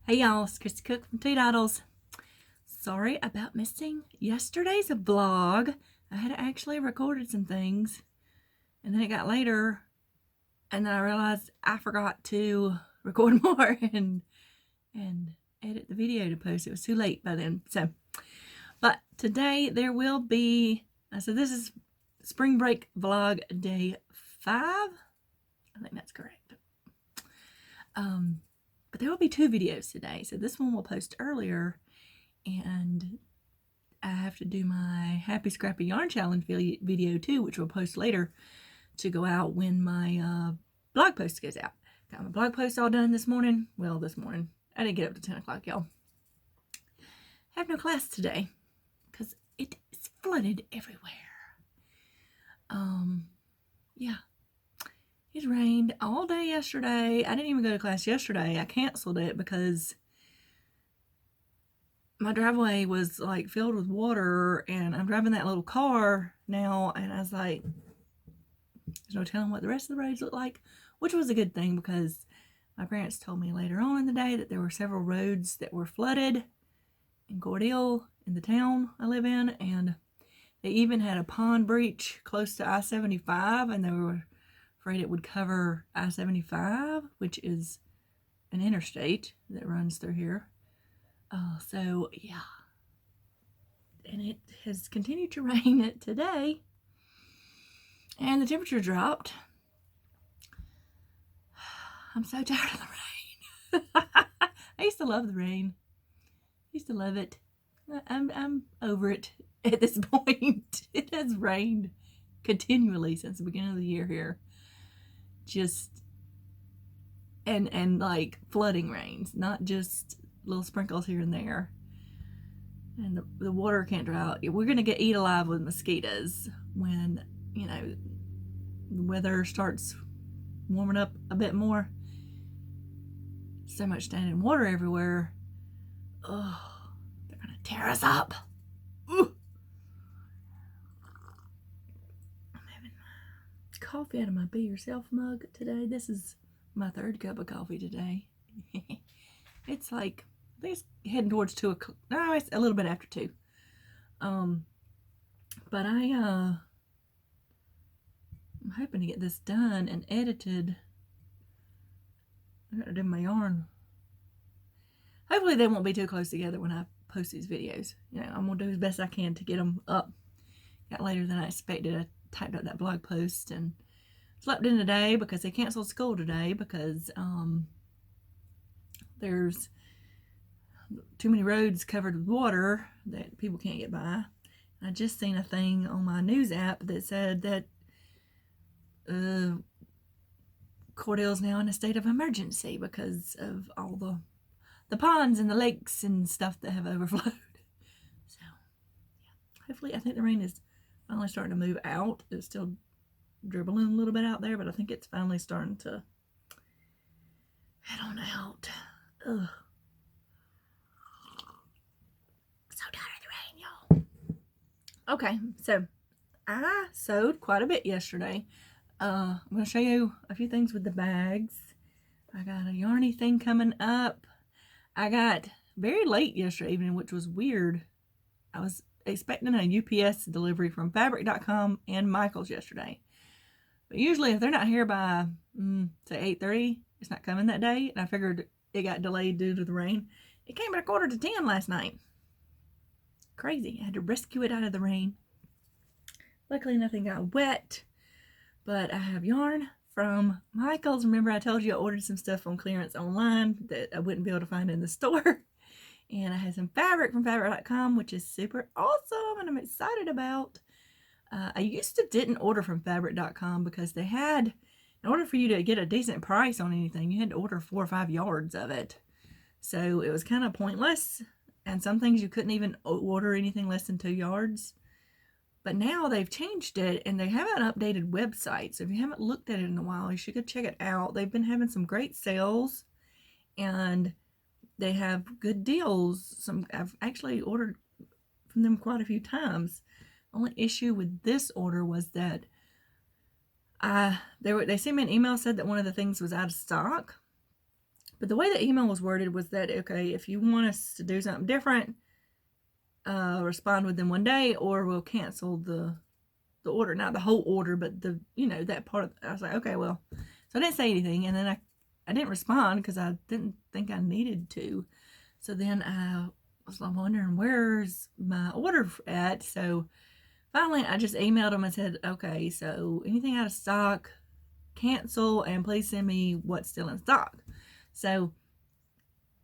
Hey y'all, it's Christy Cook from Two Doddles. Sorry about missing yesterday's vlog. I had actually recorded some things and then it got later and then I realized I forgot to record more and edit the video to post. It was too late by then. But today there will be, so this is spring break vlog day 5. I think that's correct. But there will be 2 videos today. So this one will post earlier, and I have to do my Happy Scrappy Yarn Challenge video too, which will post later to go out when my blog post goes out. Got my blog post all done this morning. Well, this morning. I didn't get up to 10 o'clock, y'all. I have no class today because it is flooded everywhere. Yeah. It rained all day yesterday. I didn't even go to class yesterday. I canceled it because my driveway was like filled with water and I'm driving that little car now and I was like, there's no telling what the rest of the roads look like, which was a good thing because my parents told me later on in the day that there were several roads that were flooded in Gordille in the town I live in, and they even had a pond breach close to I-75 and they were afraid it would cover I-75, which is an interstate that runs through here. So yeah, and it has continued to rain today, and the temperature dropped. I'm so tired of the rain. I used to love the rain. I used to love it. I'm over it at this point. It has rained continually since the beginning of the year here. Just and like flooding rains, not just little sprinkles here and there. And the water can't dry out. We're gonna get eat alive with mosquitoes when, you know, the weather starts warming up a bit more. So much standing water everywhere. Oh, they're gonna tear us up. Ooh. I'm having coffee out of my Be Yourself mug today. This is my 3rd cup of coffee today. It's like, I think it's heading towards 2 o'clock. No, it's a little bit after 2. But I'm hoping to get this done and edited. I gotta do my yarn. Hopefully they won't be too close together when I post these videos. You know, I'm gonna do as best I can to get them up. Got later than I expected. I typed up that blog post and slept in today because they canceled school today because there's too many roads covered with water that people can't get by. I just seen a thing on my news app that said that Cordell's now in a state of emergency because of all the ponds and the lakes and stuff that have overflowed. So, yeah. Hopefully, I think the rain is finally starting to move out. It's still dribbling a little bit out there, but I think it's finally starting to head on out. Ugh. So tired of the rain, y'all. Okay, so I sewed quite a bit yesterday. I'm going to show you a few things with the bags. I got a yarny thing coming up. I got very late yesterday evening, which was weird. I was expecting a UPS delivery from fabric.com and Michael's yesterday. But usually if they're not here by, say 8:30, it's not coming that day. And I figured it got delayed due to the rain. It came at 9:45 last night. Crazy. I had to rescue it out of the rain. Luckily nothing got wet. But I have yarn from Michael's. Remember I told you I ordered some stuff on clearance online that I wouldn't be able to find in the store. And I had some fabric from fabric.com, which is super awesome and I'm excited about. I used to didn't order from fabric.com because they had, in order for you to get a decent price on anything, you had to order 4 or 5 yards of it. So it was kind of pointless. And some things you couldn't even order anything less than 2 yards. But now they've changed it and they have an updated website. So if you haven't looked at it in a while, you should go check it out. They've been having some great sales and they have good deals. I've actually ordered from them quite a few times. The only issue with this order was that they sent me an email, said that one of the things was out of stock. But the way the email was worded was that, okay, if you want us to do something different, respond within 1 day, or we'll cancel the order. Not the whole order, but that part of I was like, okay, well. So I didn't say anything, and then I didn't respond because I didn't think I needed to. So then I was wondering, where's my order at? So finally, I just emailed them and said, okay, so anything out of stock, cancel, and please send me what's still in stock. So,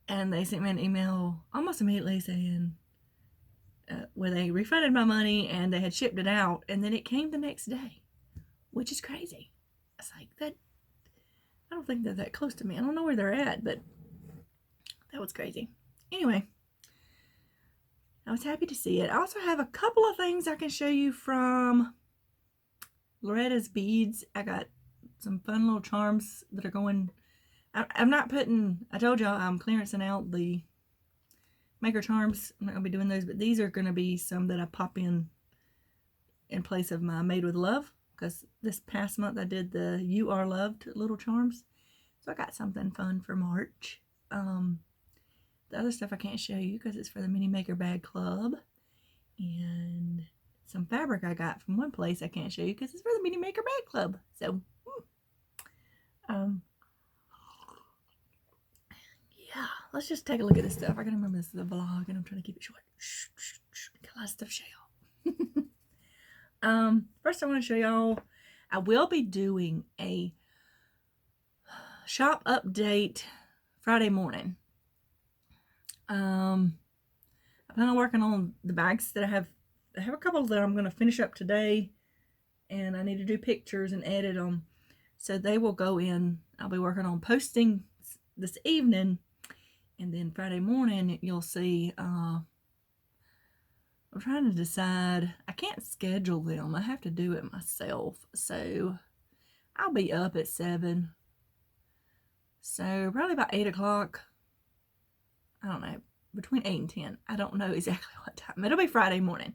and they sent me an email almost immediately saying, where they refunded my money and they had shipped it out, and then it came the next day, which is crazy. It's like that. I don't think they're that close to me. I don't know where they're at, but that was crazy. Anyway, I was happy to see it. I also have a couple of things I can show you from Loretta's Beads. I got some fun little charms that are going. I'm not putting, I told y'all I'm clearancing out the maker charms. I'm not going to be doing those, but these are going to be some that I pop in place of my Made with Love, because this past month I did the You Are Loved little charms. So I got something fun for March. The other stuff I can't show you because it's for the Mini Maker Bag Club. And some fabric I got from one place I can't show you because it's for the Mini Maker Bag Club. So, yeah, let's just take a look at this stuff. I gotta remember this is a vlog and I'm trying to keep it short. Got a lot of stuff to show y'all. First I want to show y'all, I will be doing a shop update Friday morning. I plan on working on the bags that I have a couple that I'm going to finish up today, and I need to do pictures and edit them, so they will go in. I'll be working on posting this evening, and then Friday morning you'll see. I'm trying to decide. I can't schedule them. I have to do it myself, so I'll be up at 7. So probably about 8 o'clock. I don't know, between 8 and 10. I don't know exactly what time. It'll be Friday morning.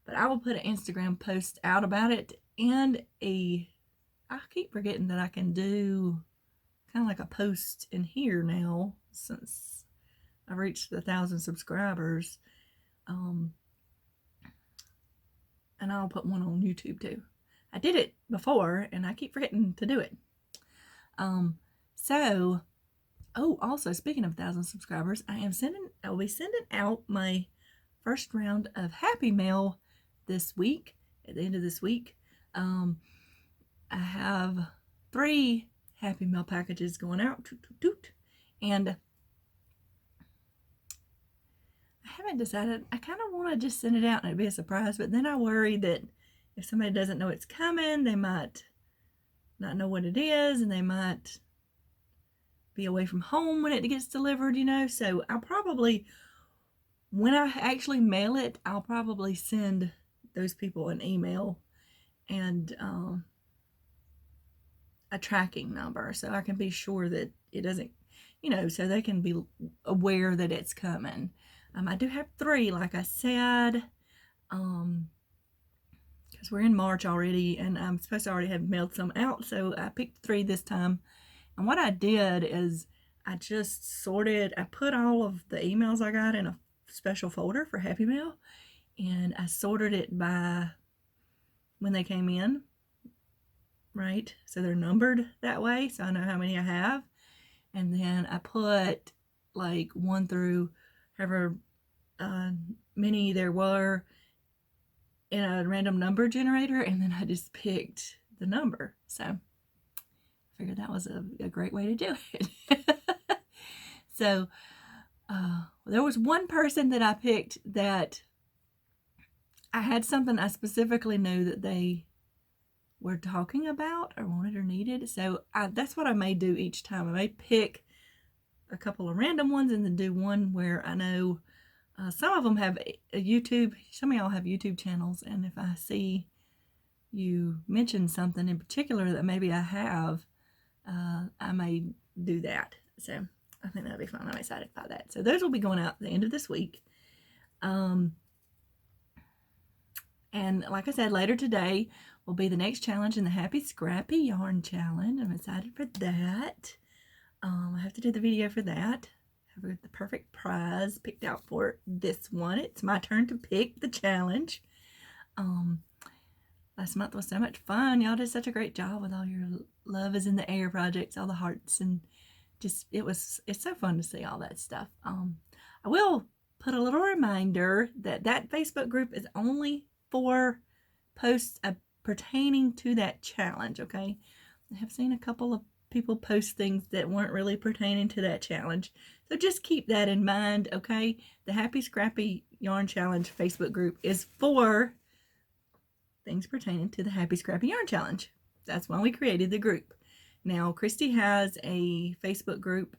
But I will put an Instagram post out about it, and I keep forgetting that I can do kind of like a post in here now since I've reached 1,000 subscribers. And I'll put one on YouTube too. I did it before and I keep forgetting to do it. Also speaking of 1,000 subscribers, I will be sending out my first round of Happy Mail this week. At the end of this week, I have 3 Happy Mail packages going out, and I haven't decided. I kind of want to just send it out and it'd be a surprise, but then I worry that if somebody doesn't know it's coming, they might not know what it is, and they might be away from home when it gets delivered, so I'll probably, when I actually mail it, I'll probably send those people an email and a tracking number, so I can be sure that it doesn't, so they can be aware that it's coming. I do have 3, like I said, because we're in March already, and I'm supposed to already have mailed some out, so I picked 3 this time. And what I did is I just sorted, I put all of the emails I got in a special folder for Happy Mail, and I sorted it by when they came in, right? So they're numbered that way, so I know how many I have. And then I put like 1 through however many there were in a random number generator, and then I just picked the number. So I figured that was a great way to do it. So there was one person that I picked that I had something I specifically knew that they were talking about or wanted or needed. So that's what I may do each time. I may pick a couple of random ones and then do one where I know some of them have a YouTube. Some of y'all have YouTube channels, and if I see you mention something in particular that maybe I have, I may do that. So I think that'll be fun. I'm excited about that. So those will be going out at the end of this week. And like I said, later today will be the next challenge in the Happy Scrappy Yarn Challenge. I'm excited for that. I have to do the video for that. Have the perfect prize picked out for this one. It's my turn to pick the challenge. Last month was so much fun. Y'all did such a great job with all your Love is in the Air projects, all the hearts, and just it's so fun to see all that stuff. I will put a little reminder that Facebook group is only for posts pertaining to that challenge, okay? I have seen a couple of people post things that weren't really pertaining to that challenge, so just keep that in mind, okay? The Happy Scrappy Yarn Challenge Facebook group is for things pertaining to the Happy Scrappy Yarn Challenge. That's why we created the group. Now, Christy has a Facebook group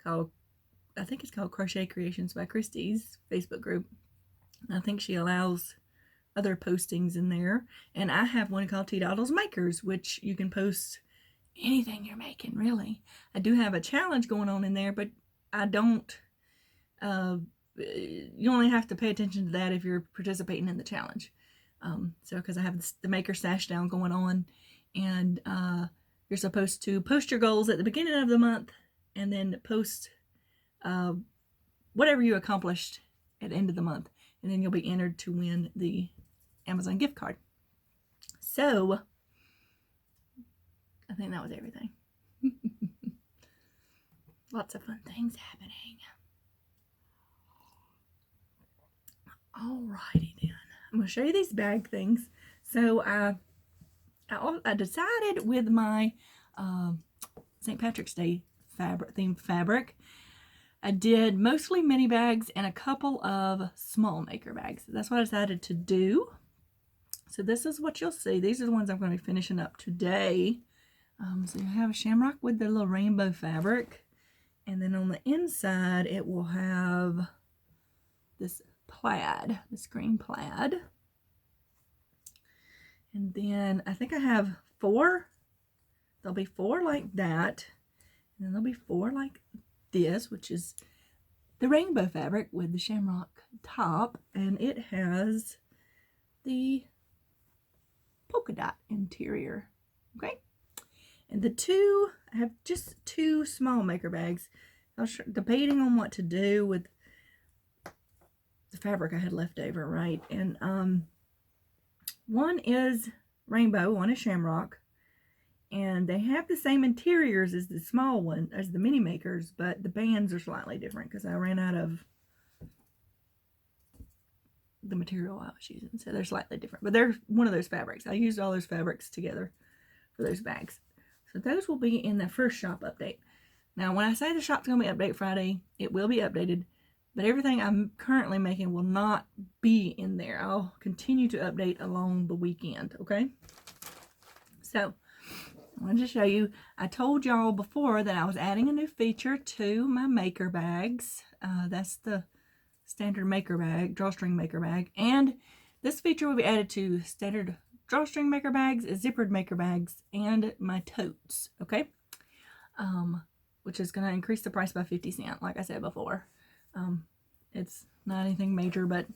called, I think it's called Crochet Creations by Christy's Facebook group. I think she allows other postings in there. And I have one called T Doddles Makers, which you can post anything you're making, really. I do have a challenge going on in there, but I don't, you only have to pay attention to that if you're participating in the challenge. So because I have the Maker Stash Down going on, and you're supposed to post your goals at the beginning of the month and then post whatever you accomplished at the end of the month, and then you'll be entered to win the Amazon gift card. So I think that was everything. Lots of fun things happening. Alrighty then. I'm going to show you these bag things. So I decided with my St. Patrick's Day themed fabric, I did mostly mini bags and a couple of small maker bags. That's what I decided to do. So this is what you'll see. These are the ones I'm going to be finishing up today. So you have a shamrock with the little rainbow fabric, and then on the inside it will have this plaid, this green plaid. And then I think I have 4. There'll be 4 like that, and then there'll be 4 like this, which is the rainbow fabric with the shamrock top, and it has the polka dot interior. Okay, and I have just 2 small maker bags. I was debating on what to do with the fabric I had left over, right? And one is rainbow, one is shamrock, and they have the same interiors as the small one, as the mini makers, but the bands are slightly different because I ran out of the material I was using, so they're slightly different, but they're one of those fabrics. I used all those fabrics together for those bags. So those will be in the first shop update. Now, when I say the shop's going to be update Friday, it will be updated, but everything I'm currently making will not be in there. I'll continue to update along the weekend, okay? So, I wanted to show you, I told y'all before that I was adding a new feature to my maker bags. That's the standard maker bag, drawstring maker bag. And this feature will be added to standard drawstring maker bags, zippered maker bags, and my totes, okay? Which is going to increase the price by 50 cents, like I said before. It's not anything major, but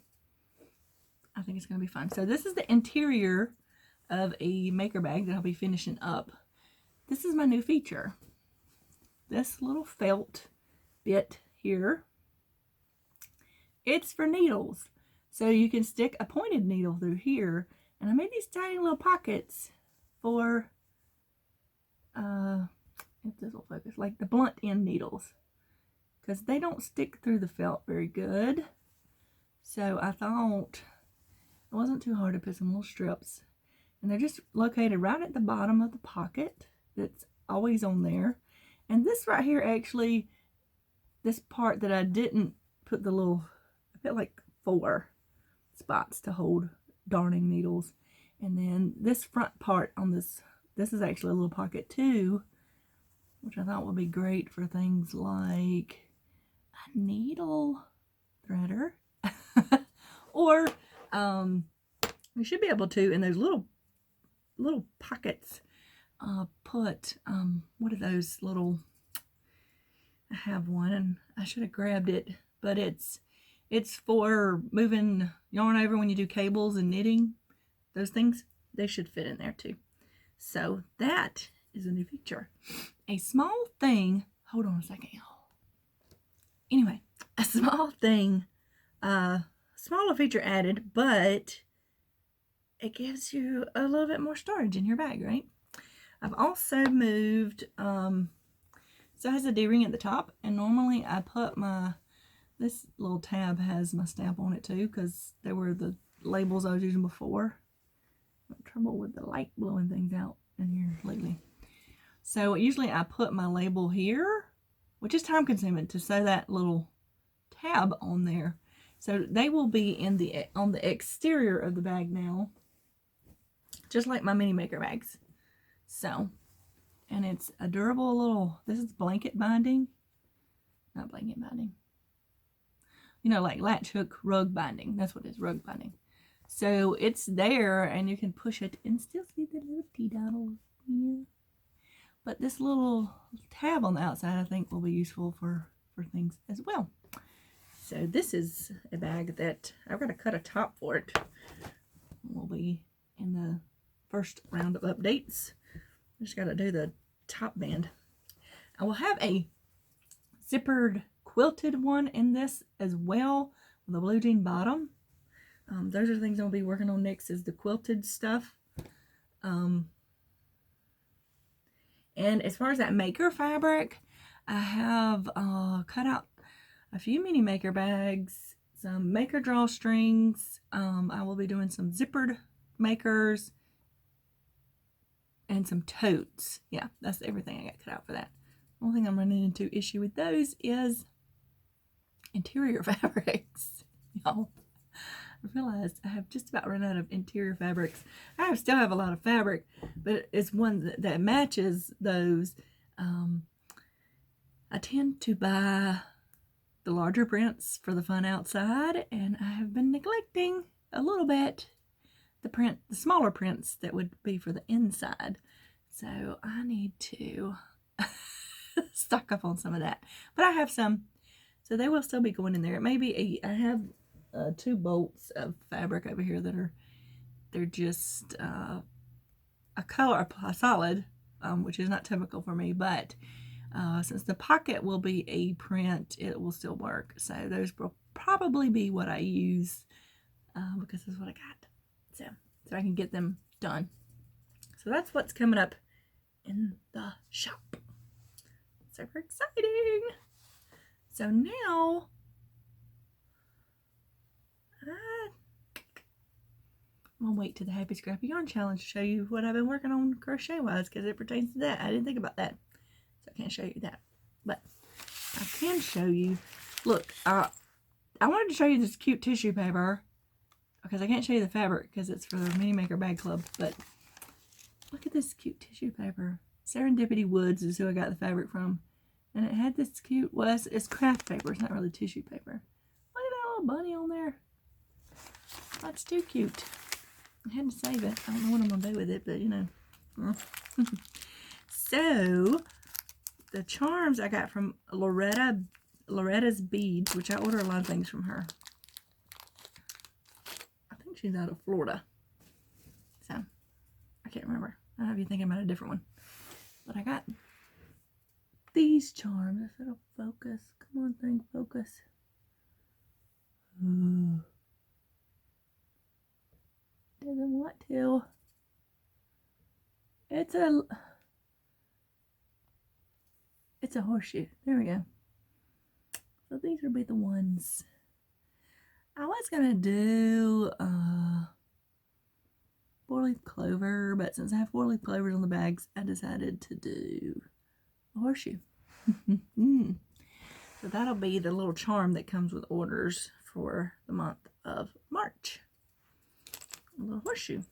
I think it's going to be fun. So this is the interior of a maker bag that I'll be finishing up. This is my new feature. This little felt bit here, it's for needles. So you can stick a pointed needle through here, and I made these tiny little pockets for, if this will focus, like the blunt end needles, because they don't stick through the felt very good. So I thought it wasn't too hard to put some little strips, and they're just located right at the bottom of the pocket that's always on there. And this right here, actually, this part that I didn't put the little, I put like 4 spots to hold darning needles. And then this front part on this is actually a little pocket too, which I thought would be great for things like a needle threader. Or we should be able to, in those little pockets, put, what are those little, I have one and I should have grabbed it, but it's for moving yarn over when you do cables and knitting. Those things, they should fit in there too. So that is a new feature. A small thing Hold on a second, y'all. Anyway, a small thing, smaller feature added, but it gives you a little bit more storage in your bag, right? I've also moved, so it has a D-ring at the top, and normally I put this little tab has my stamp on it too, because they were the labels I was using before. I'm having trouble with the light blowing things out in here lately. So usually I put my label here, which is time consuming to sew that little tab on there. So they will be on the exterior of the bag now, just like my mini maker bags. So, and it's a durable little, this is blanket binding, not blanket binding. You know, like latch hook rug binding. That's what it is, rug binding. So it's there and you can push it and still see the little T-dottle. Yeah. But this little tab on the outside I think will be useful for things as well. So this is a bag that I've got to cut a top for it. Will be in the first round of updates. Just got to do the top band. I will have a zippered quilted one in this as well with a blue jean bottom. Those are the things I'll be working on next, is the quilted stuff. And as far as that maker fabric, I have cut out a few mini maker bags, some maker drawstrings. I will be doing some zippered makers and some totes. Yeah, that's everything I got cut out for that. The only thing I'm running into issue with those is interior fabrics. Y'all, I realized I have just about run out of interior fabrics. I still have a lot of fabric, but it's one that matches those. I tend to buy the larger prints for the fun outside, and I have been neglecting a little bit the smaller prints that would be for the inside. So I need to stock up on some of that. But I have some, so they will still be going in there. It may be I have 2 bolts of fabric over here that they're just a solid, which is not typical for me, but since the pocket will be a print, it will still work. So those will probably be what I use because that's what I got. So I can get them done. So that's what's coming up in the shop. Super exciting. So now I'm gonna wait to the Happy Scrappy Yarn Challenge to show you what I've been working on crochet wise, because it pertains to that. I didn't think about that, so I can't show you that, but I can show you. Look, I wanted to show you this cute tissue paper because I can't show you the fabric because it's for the Mini Maker Bag Club, but look at this cute tissue paper. Serendipity Woods is who I got the fabric from, and it had this cute, well, it's craft paper, it's not really tissue paper. Look at that little bunny on there. That's too cute. I had to save it. I don't know what I'm gonna do with it, but you know. So the charms I got from Loretta's Beads, which I order a lot of things from her. I think she's out of Florida, so I can't remember. I have you thinking about a different one, but I got these charms. If it'll focus, come on, thing, focus. Ooh. Doesn't want to. It's a horseshoe. There we go. So these would be the ones. I was gonna do 4-leaf clover, but since I have 4-leaf clovers on the bags, I decided to do a horseshoe. So that'll be the little charm that comes with orders for the month of March. A little horseshoe.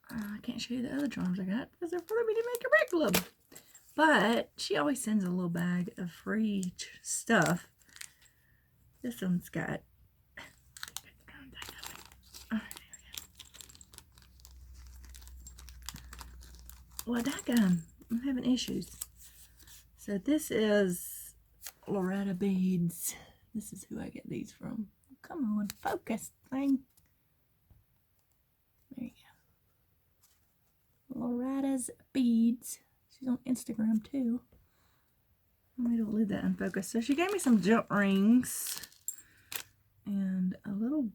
I can't show you the other charms I got because they're for the Mini Maker Bag Club. But she always sends a little bag of free stuff. This one's got. Alright, there we go. Well, daggum, I'm having issues. So this is Loretta Beads. This is who I get these from. Come on, focus thing. There you go. Loretta's Beads. She's on Instagram too. Maybe we'll leave that in focus. So she gave me some jump rings and a little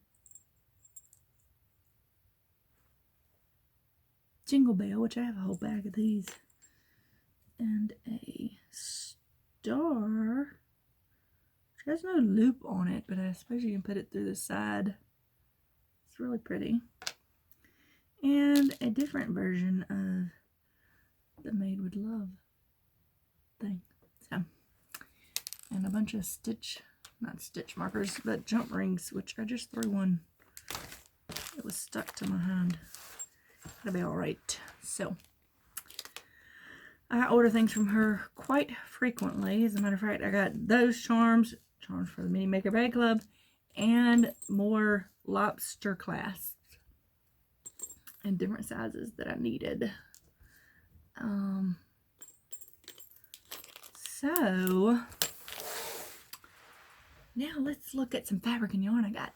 jingle bell, which I have a whole bag of these, and a star, which has no loop on it, but I suppose you can put it through the side. It's really pretty. And a different version of the Made with Love thing. So, and a bunch of not stitch markers, but jump rings, which I just threw one. It was stuck to my hand. That'll be all right. So, I order things from her quite frequently. As a matter of fact, I got those charms for the Mini Maker Bag Club, and more lobster clasps in different sizes that I needed. So now let's look at some fabric and yarn I got.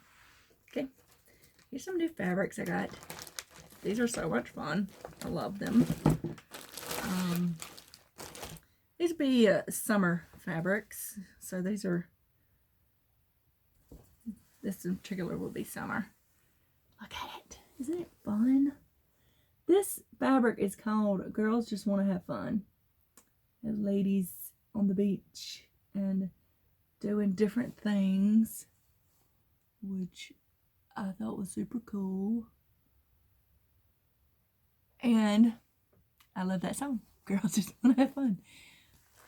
Okay, here's some new fabrics I got. These are so much fun. I love them. These would be summer fabrics. So these are, this in particular will be summer. Look at it. Isn't it fun? This fabric is called Girls Just Want to Have Fun. And ladies on the beach and doing different things, which I thought was super cool. And I love that song. Girls Just Want to Have Fun.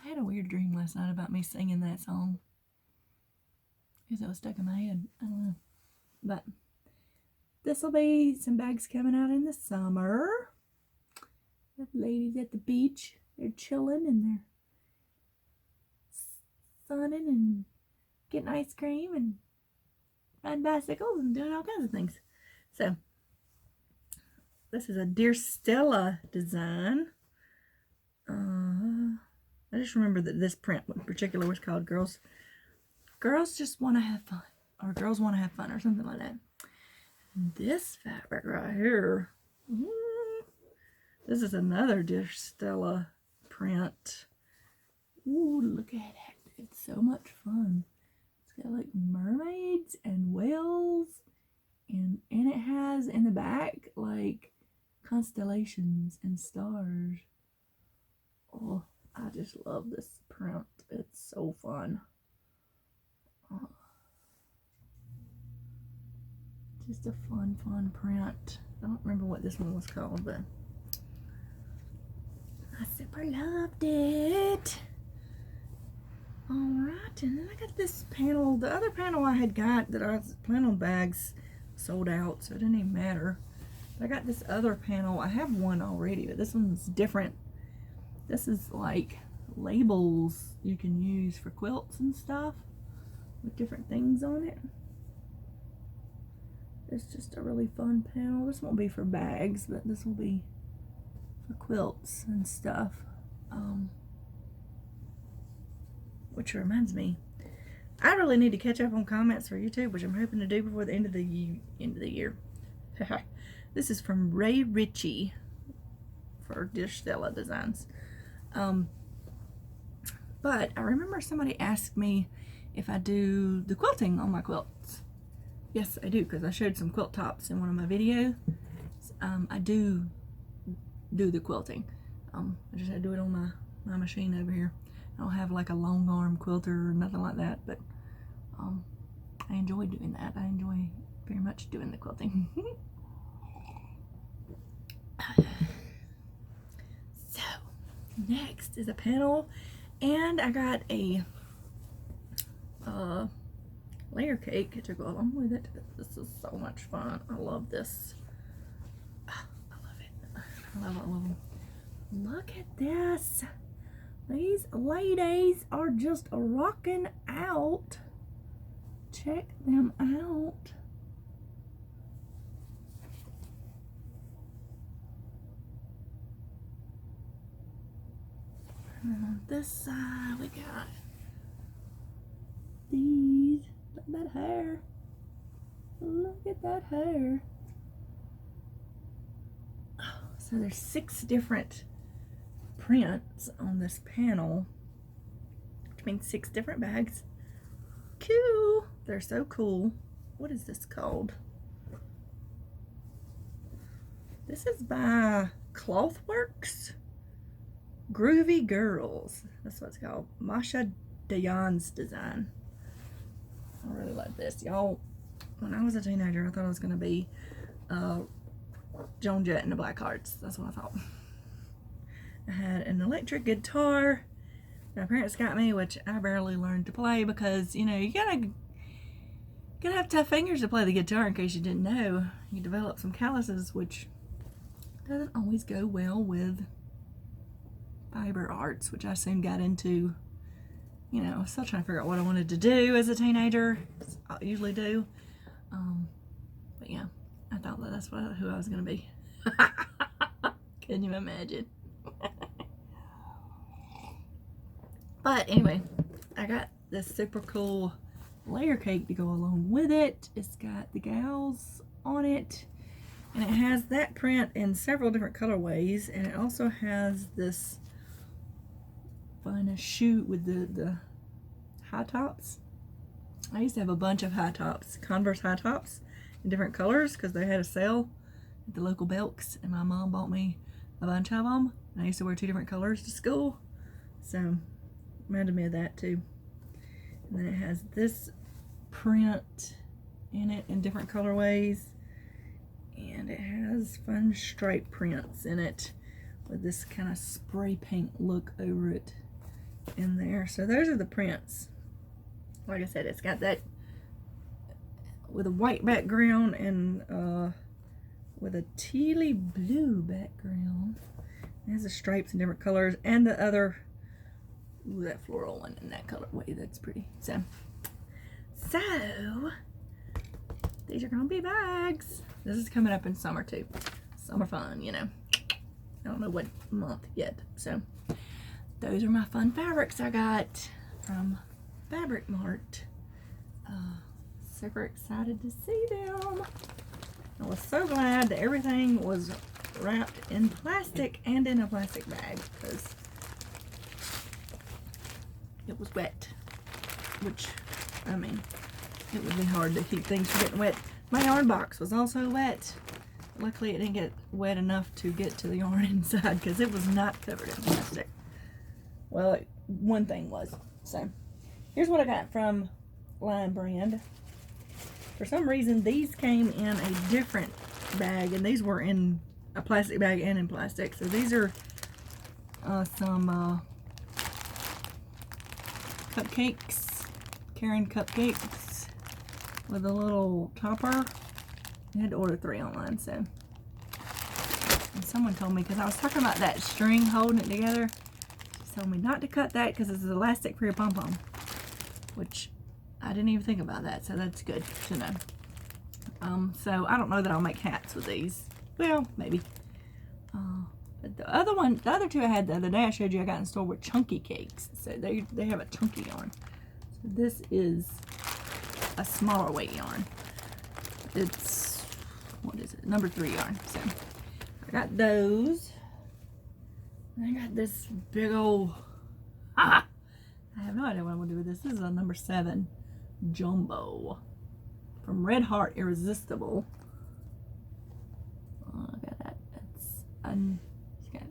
I had a weird dream last night about me singing that song, because it was stuck in my head. I don't know. But this will be some bags coming out in the summer. The ladies at the beach, they're chilling and they're sunning and getting ice cream and riding bicycles and doing all kinds of things. So, this is a Dear Stella design. I just remember that this print in particular was called Girls Just Want to Have Fun, or Girls Want to Have Fun, or something like that. And this fabric right here, this is another Dear Stella print. Ooh, look at it. It's so much fun. It's got like mermaids and whales, and it has in the back like constellations and stars. Oh, I just love this print. It's so fun. Just a fun print. I don't remember what this one was called, but I super loved it. Alright, and then I got this panel. The other panel I had got that I was planning on bags sold out, so it didn't even matter. But I got this other panel. I have one already, but this one's different. This is like labels you can use for quilts and stuff with different things on it. It's just a really fun panel. This won't be for bags, but this will be for quilts and stuff. Which reminds me, I really need to catch up on comments for YouTube, which I'm hoping to do before the end of the year. This is from Ray Ritchie for Dear Stella Designs. But I remember somebody asked me if I do the quilting on my quilts. Yes, I do, because I showed some quilt tops in one of my videos. I do the quilting. I just had to do it on my machine over here. I don't have like a long arm quilter or nothing like that, but I enjoy doing that. I enjoy very much doing the quilting. So, next is a panel, and I got a layer cake to go along with it. This is so much fun. I love this. I love it. I love them. Look at this. These ladies are just rocking out. Check them out. And on this side we got these. Look at that hair. Look at that hair. So there's 6 different prints on this panel, which means 6 different bags. Cool. They're so cool. What is this called? This is by Clothworks. Groovy Girls. That's what it's called. Masha Dayan's design. I really like this. Y'all, when I was a teenager, I thought I was going to be Joan Jett in the Black Hearts. That's what I thought. I had an electric guitar my parents got me, which I barely learned to play because, you know, you gotta have tough fingers to play the guitar. In case you didn't know, you develop some calluses, which doesn't always go well with fiber arts, which I soon got into. You know, still trying to figure out what I wanted to do as a teenager. I usually do. But yeah, I thought that's who I was going to be. Can you imagine? But anyway, I got this super cool layer cake to go along with it. It's got the gals on it. And it has that print in several different colorways. And it also has this fun shoe with the high tops. I used to have a bunch of high tops, Converse high tops in different colors because they had a sale at the local Belks, and my mom bought me a bunch of them. And I used to wear 2 different colors to school, so reminded me of that too. And then it has this print in it in different colorways, and it has fun stripe prints in it with this kind of spray paint look over it in there. So those are the prints. Like I said, it's got that with a white background and with a tealy blue background. It has the stripes in different colors and the other, ooh, that floral one in that colorway. That's pretty. So these are gonna be bags. This is coming up in summer too. Summer fun, you know. I don't know what month yet. So those are my fun fabrics I got from Fabric Mart. Super excited to see them. I was so glad that everything was wrapped in plastic and in a plastic bag because it was wet, which, I mean, it would be hard to keep things from getting wet. My yarn box was also wet. Luckily it didn't get wet enough to get to the yarn inside because it was not covered in plastic. Well, one thing was. So here's what I got from Line Brand. For some reason these came in a different bag, and these were in a plastic bag and in plastic. So these are some cupcakes, Karen cupcakes with a little topper. I had to order 3 online, so. And someone told me, because I was talking about that string holding it together, she told me not to cut that because it's elastic for your pom-pom, which I didn't even think about that, so that's good to know. So I don't know that I'll make hats with these. Well, maybe. But the other 2 I had the other day I showed you I got in the store were chunky cakes. So they have a chunky yarn. So this is a smaller weight yarn. It's, what is it? Number 3 yarn. So I got those. And I got this big old, I have no idea what I'm gonna do with this. This is a number 7 jumbo from Red Heart Irresistible. Look at that. It's got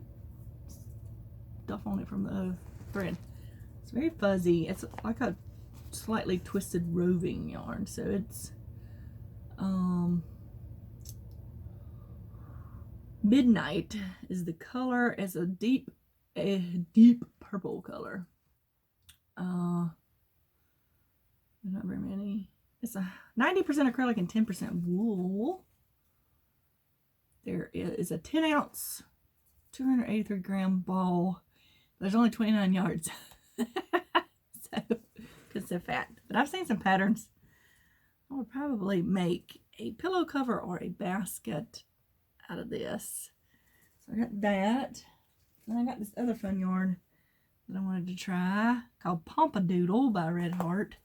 stuff on it from the other thread. It's very fuzzy. It's like a slightly twisted roving yarn. So it's Midnight is the color. It's a deep purple color. Not very many. It's a 90% acrylic and 10% wool. There is a 10 ounce, 283 gram ball. There's only 29 yards. So, because they're fat. But I've seen some patterns. I would probably make a pillow cover or a basket out of this. So I got that. And I got this other fun yarn that I wanted to try called Pompadoodle by Red Heart.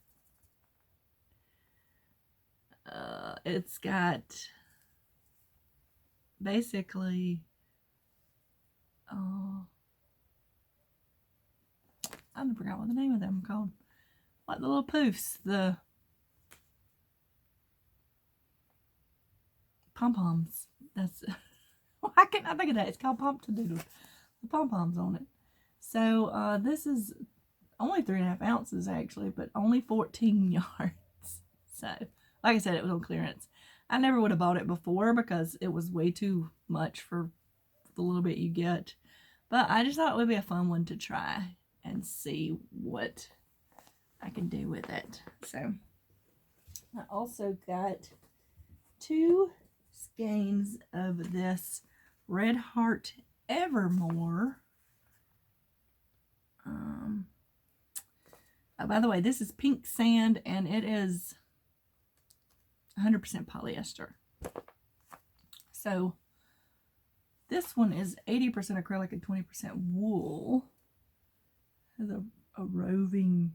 It's got basically I forgot what the name of them are called. Like the little poofs, the pom-poms. That's, why can't I think of that? It's called Pomp-to-Doodle. The pom-poms on it. So this is only 3.5 ounces actually, but only 14 yards. So, like I said, it was on clearance. I never would have bought it before because it was way too much for the little bit you get. But I just thought it would be a fun one to try and see what I can do with it. So, I also got 2 skeins of this Red Heart Evermore. Oh, by the way, this is pink sand and it is 100% polyester. So this one is 80% acrylic and 20% wool. Has a roving.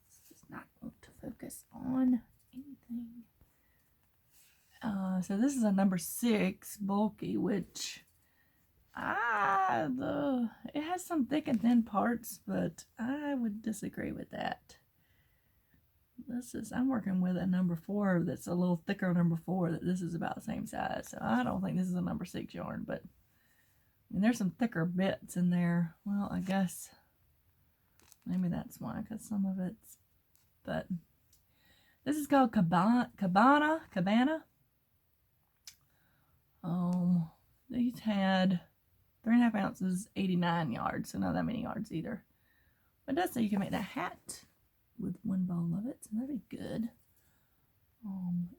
This does not want to focus on anything. So this is a number 6 bulky, which it has some thick and thin parts, but I would disagree with that. I'm working with a number 4 that's a little thicker number 4 that this is about the same size. So I don't think this is a number 6 yarn, but I mean, there's some thicker bits in there. Well, I guess maybe that's why, because some of it's, but this is called Cabana. These had 3.5 ounces, 89 yards, so not that many yards either. But it does say you can make that hat with 1 ball of it, so that'd be good.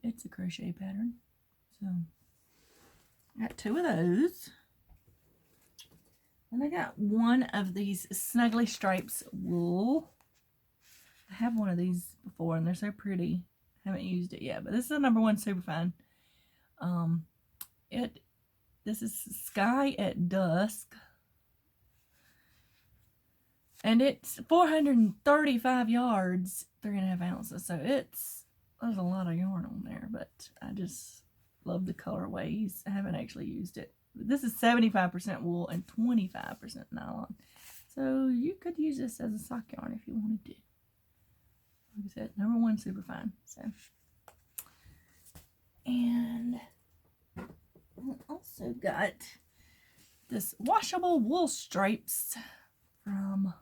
It's a crochet pattern, so I got 2 of those. And I got 1 of these Snuggly Stripes wool. I have one of these before, and they're so pretty. I haven't used it yet, but this is a number 1 Superfine. This is Sky at Dusk. And it's 435 yards, 3.5 ounces. So there's a lot of yarn on there, but I just love the colorways. I haven't actually used it. This is 75% wool and 25% nylon. So you could use this as a sock yarn if you wanted to. Like I said, number 1 Superfine. So, and I also got this washable wool stripes from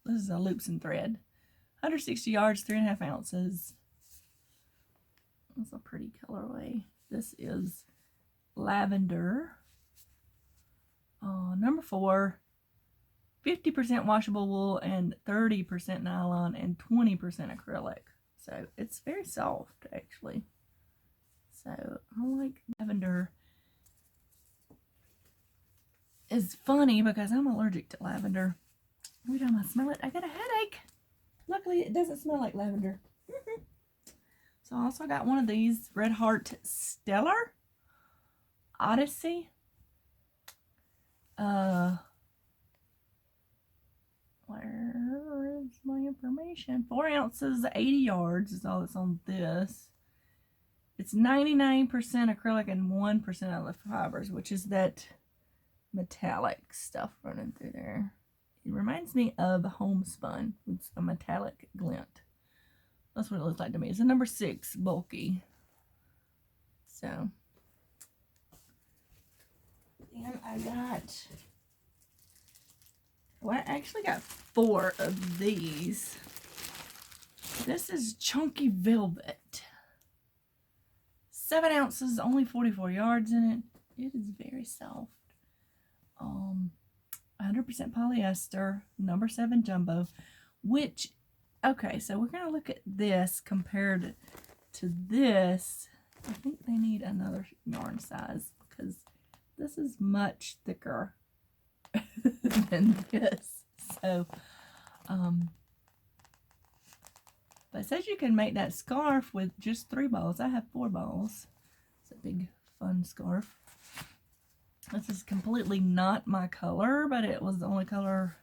this is a Loops and Thread, 160 yards, 3.5 ounces. That's a pretty colorway. This is lavender. Number 4, 50% washable wool and 30% nylon and 20% acrylic. So it's very soft actually. So I like lavender. It's funny because I'm allergic to lavender. Every time I smell it, I get a headache. Luckily, it doesn't smell like lavender. So I also got one of these Red Heart Stellar Odyssey. Where is my information? 4 ounces, 80 yards is all that's on this. It's 99% acrylic and 1% of the fibers, which is that metallic stuff running through there. It reminds me of homespun with a metallic glint. That's what it looks like to me. It's a number 6 bulky. So then I actually got 4 of these. This is Chunky Velvet. 7 ounces, only 44 yards in it. It is very soft. 100% polyester, number 7 jumbo, which, okay, so we're going to look at this compared to this. I think they need another yarn size because this is much thicker than this. So, but it says you can make that scarf with just 3 balls. I have 4 balls. It's a big fun scarf. This is completely not my color, but it was the only color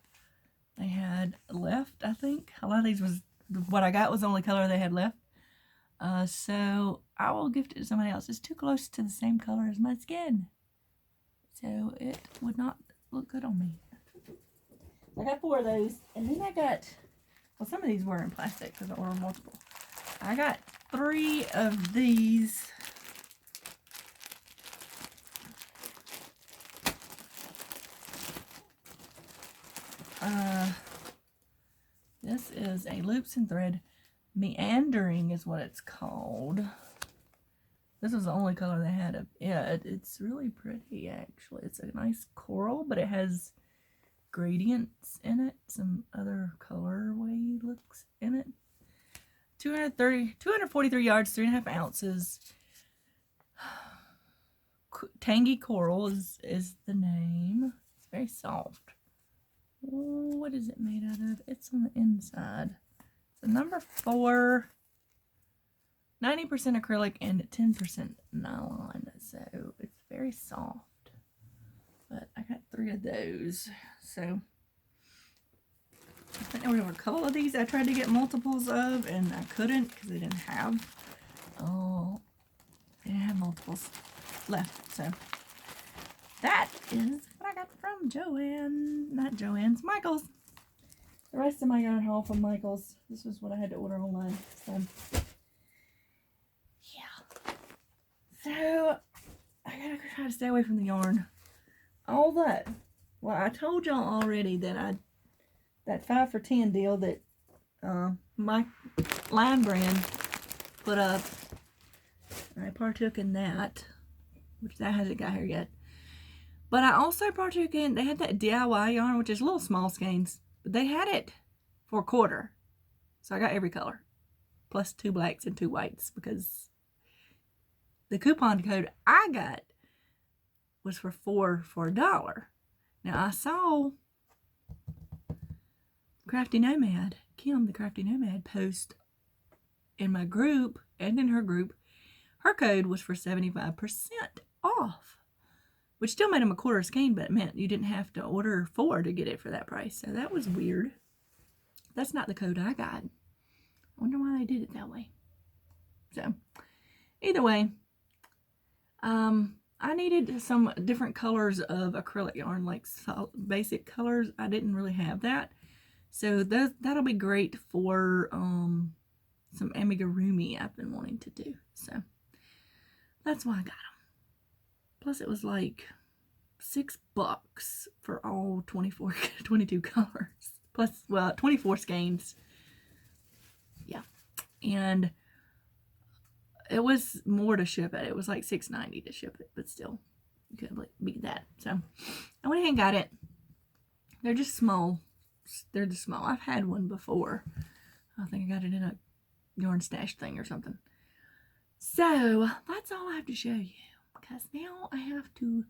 they had left, I think. A lot of these was, what I got was the only color they had left. So I will gift it to somebody else. It's too close to the same color as my skin. So it would not look good on me. I got 4 of those. And then I got, well, some of these were in plastic because I ordered multiple. I got 3 of these. This is a loops and thread. Meandering is what it's called. This is the only color they had of it. It's really pretty, actually. It's a nice coral, but it has gradients in it. Some other colorway looks in it. 243 yards, 3.5 ounces. Tangy Coral is the name. It's very soft. What is it made out of? It's on the inside. So number 4, 90% acrylic and 10% nylon. So it's very soft. But I got 3 of those. So I think there were a couple of these I tried to get multiples of, and I couldn't because they didn't have multiples left. So that is what I got from Joann. Not Joann's, Michael's. The rest of my yarn haul from Michael's. This was what I had to order online. So yeah. So I gotta try to stay away from the yarn. Although, well, I told y'all already that that 5 for 10 deal that my line brand put up. I partook in that, which that hasn't got here yet. But I also partook in, they had that DIY yarn, which is little small skeins. But they had it for $1. So I got every color. Plus 2 blacks and 2 whites. Because the coupon code I got was for $4 Now I saw Crafty Nomad, Kim the Crafty Nomad, post in my group and in her group. Her code was for 75% off. Which still made them a $1 skein, but it meant you didn't have to order 4 to get it for that price. So that was weird. That's not the code I got. I wonder why they did it that way. So, either way, I needed some different colors of acrylic yarn, like basic colors. I didn't really have that. So that'll be great for some amigurumi I've been wanting to do. So, that's why I got them. Plus, it was like $6 for all 22 colors. Plus, well, 24 skeins. Yeah. And it was more to ship it. It was like $6.90 to ship it, but still, you couldn't beat that. So, I went ahead and got it. They're just small. They're just small. I've had one before. I think I got it in a yarn stash thing or something. So, that's all I have to show you. Because now I have to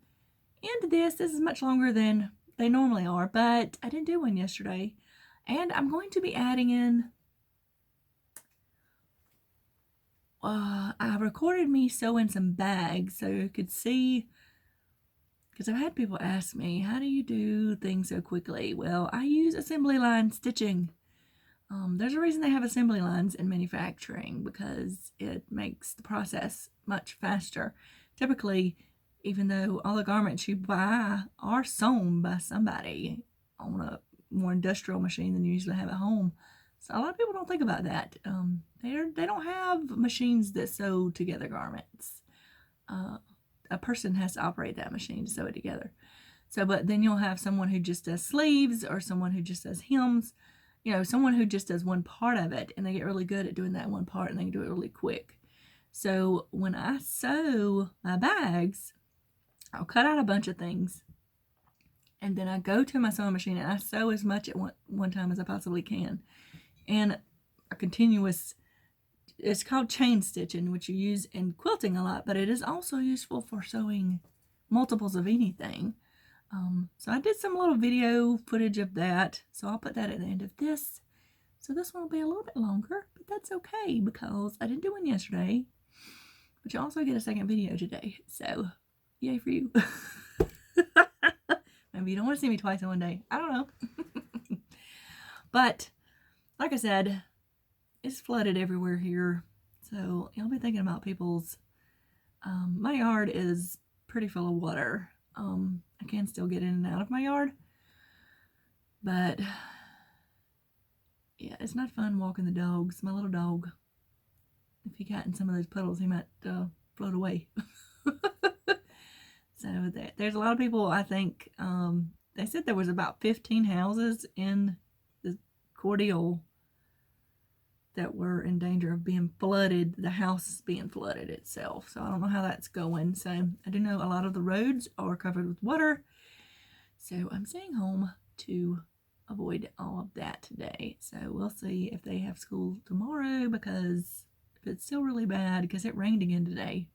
end this. This is much longer than they normally are, but I didn't do one yesterday. And I'm going to be adding in, I recorded me sewing some bags so you could see, because I've had people ask me, how do you do things so quickly? Well, I use assembly line stitching. There's a reason they have assembly lines in manufacturing, because it makes the process much faster. Typically, even though all the garments you buy are sewn by somebody on a more industrial machine than you usually have at home, so a lot of people don't think about that. They don't have machines that sew together garments. A person has to operate that machine to sew it together. So, but then you'll have someone who just does sleeves, or someone who just does hems. You know, someone who just does one part of it, and they get really good at doing that one part, and they can do it really quick. So when I sew my bags, I'll cut out a bunch of things, and then I go to my sewing machine and I sew as much at one time as I possibly can. And a continuous, it's called chain stitching, which you use in quilting a lot, but it is also useful for sewing multiples of anything. So I did some little video footage of that, so I'll put that at the end of this. So this one will be a little bit longer, but that's okay because I didn't do one yesterday. But you also get a second video today, so yay for you. Maybe you don't want to see me twice in one day. I don't know. But, like I said, it's flooded everywhere here. So, you'll be thinking about people's... my yard is pretty full of water. can still get in and out of my yard. But yeah, it's not fun walking the dogs. My little dog, if he got in some of those puddles, he might float away. So there's a lot of people, I think, they said there was about 15 houses in the Cordele that were in danger of being flooded, the house being flooded itself. So I don't know how that's going. So I do know a lot of the roads are covered with water. So I'm staying home to avoid all of that today. So we'll see if they have school tomorrow, because if it's still really bad, because it rained again today.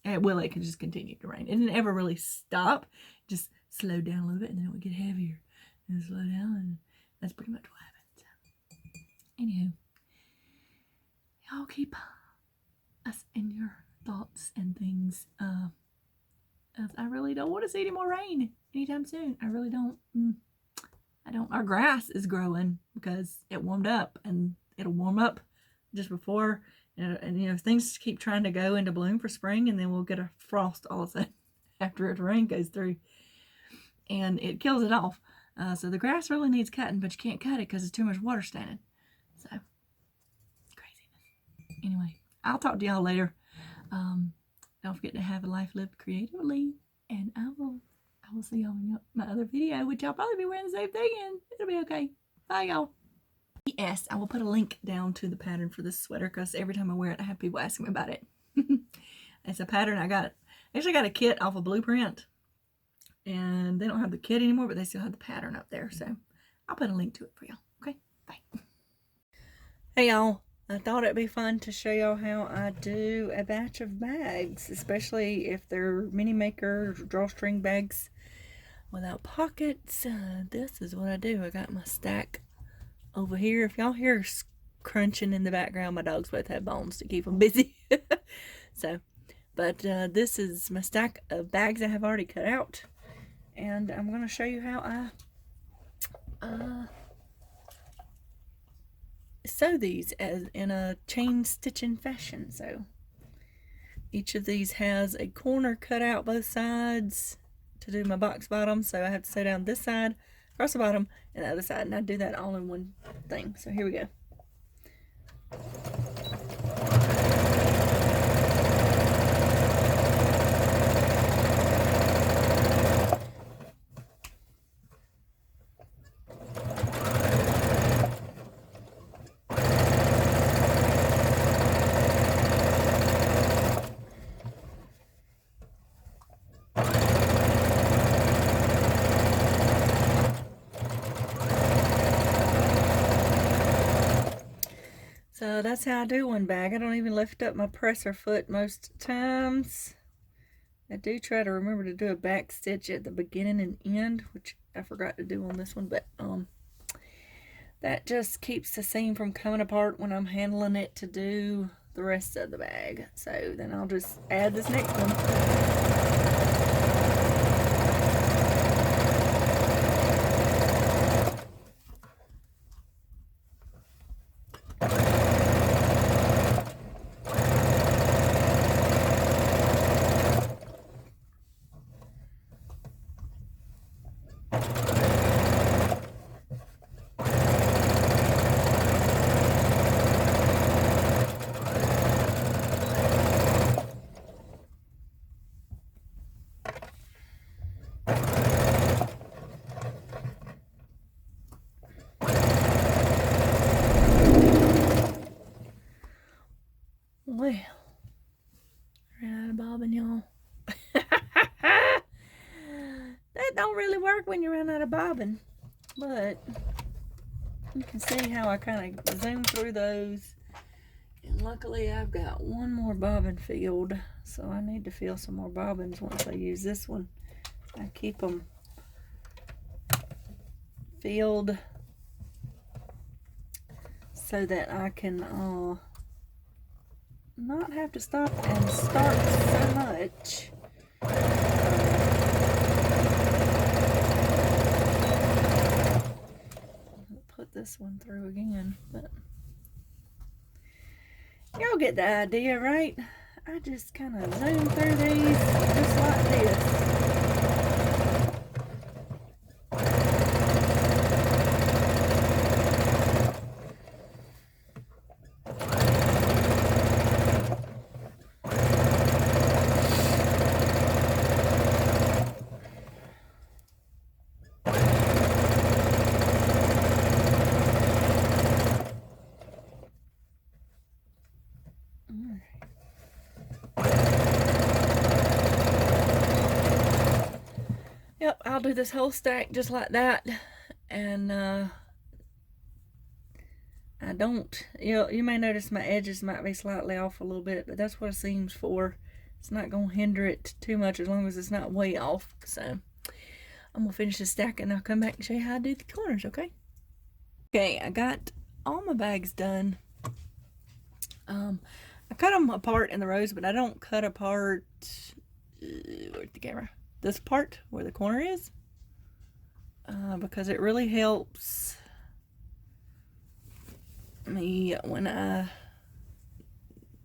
It can just continue to rain. It didn't ever really stop. Just slowed down a little bit, and then it would get heavier and slow down, and that's pretty much what happened. So, anywho, y'all keep us in your thoughts and things. As I really don't want to see any more rain anytime soon. I really don't. I don't. Our grass is growing because it warmed up, and it'll warm up just before. And things keep trying to go into bloom for spring, and then we'll get a frost all of a sudden after the rain goes through, and it kills it off. So the grass really needs cutting, but you can't cut it because it's too much water standing. So craziness. Anyway, I'll talk to y'all later. Don't forget to have a life lived creatively, and I will see y'all in my other video, which I'll probably be wearing the same thing, and it'll be okay. Bye, y'all. Yes, I will put a link down to the pattern for this sweater, because every time I wear it, I have people asking me about it. It's a pattern I actually got a kit off of Blueprint, and they don't have the kit anymore, but they still have the pattern up there. So I'll put a link to it for y'all. Okay, bye. Hey y'all, I thought it'd be fun to show y'all how I do a batch of bags, especially if they're mini maker drawstring bags without pockets. This is what I do. I got my stack over here. If y'all hear crunching in the background, my dogs both have bones to keep them busy. But this is my stack of bags I have already cut out, and I'm going to show you how I sew these as in a chain stitching fashion. So each of these has a corner cut out both sides to do my box bottom, so I have to sew down this side, across the bottom, and the other side, and I do that all in one thing. So here we go. So that's how I do one bag. I don't even lift up my presser foot most times. I do try to remember to do a back stitch at the beginning and end, which I forgot to do on this one, but that just keeps the seam from coming apart when I'm handling it to do the rest of the bag. So then I'll just add this next one. Well, ran out of bobbin, y'all. That don't really work when you run out of bobbin, but you can see how I kind of zoom through those. And luckily I've got one more bobbin filled, so I need to fill some more bobbins once I use this one. I keep them filled so that I can not have to stop and start so much. I'll put this one through again, but y'all get the idea, right? I just kind of zoom through these just like this. Yep, I'll do this whole stack just like that. And I don't, you may notice my edges might be slightly off a little bit, but that's what a seam's for. It's not going to hinder it too much as long as it's not way off. So I'm going to finish the stack and I'll come back and show you how I do the corners, okay? Okay, I got all my bags done. I cut them apart in the rows, but I don't cut apart, where's the camera? This part where the corner is, because it really helps me when I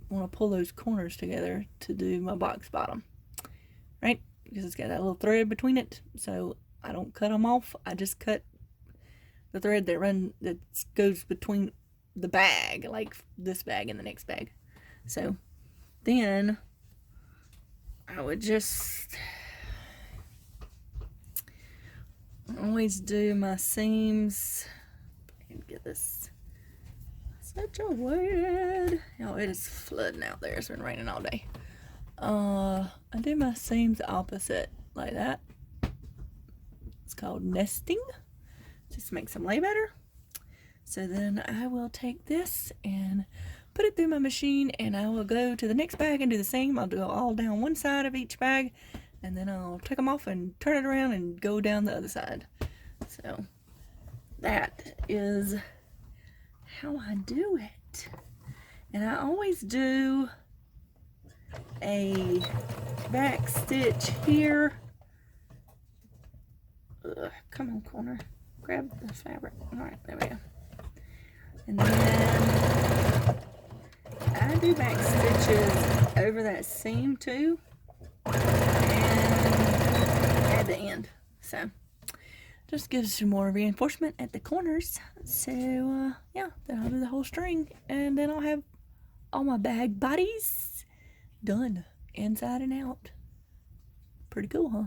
want to pull those corners together to do my box bottom, right? Because it's got that little thread between it, so I don't cut them off. I just cut the thread that goes between the bag, like this bag and the next bag. So then I would just always do my seams and get this situated. It is flooding out there. It's been raining all day. I do my seams opposite like that. It's called nesting. Just makes them lay better. So then I will take this and put it through my machine, and I will go to the next bag and do the same. I'll do it all down one side of each bag, and then I'll take them off and turn it around and go down the other side. So that is how I do it. And I always do a back stitch here. Come on, corner. Grab the fabric. Alright, there we go. And then I do back stitches over that seam too, and at the end. So just gives you more reinforcement at the corners. So yeah, then I'll do the whole string, and then I'll have all my bag bodies done inside and out. Pretty cool, huh?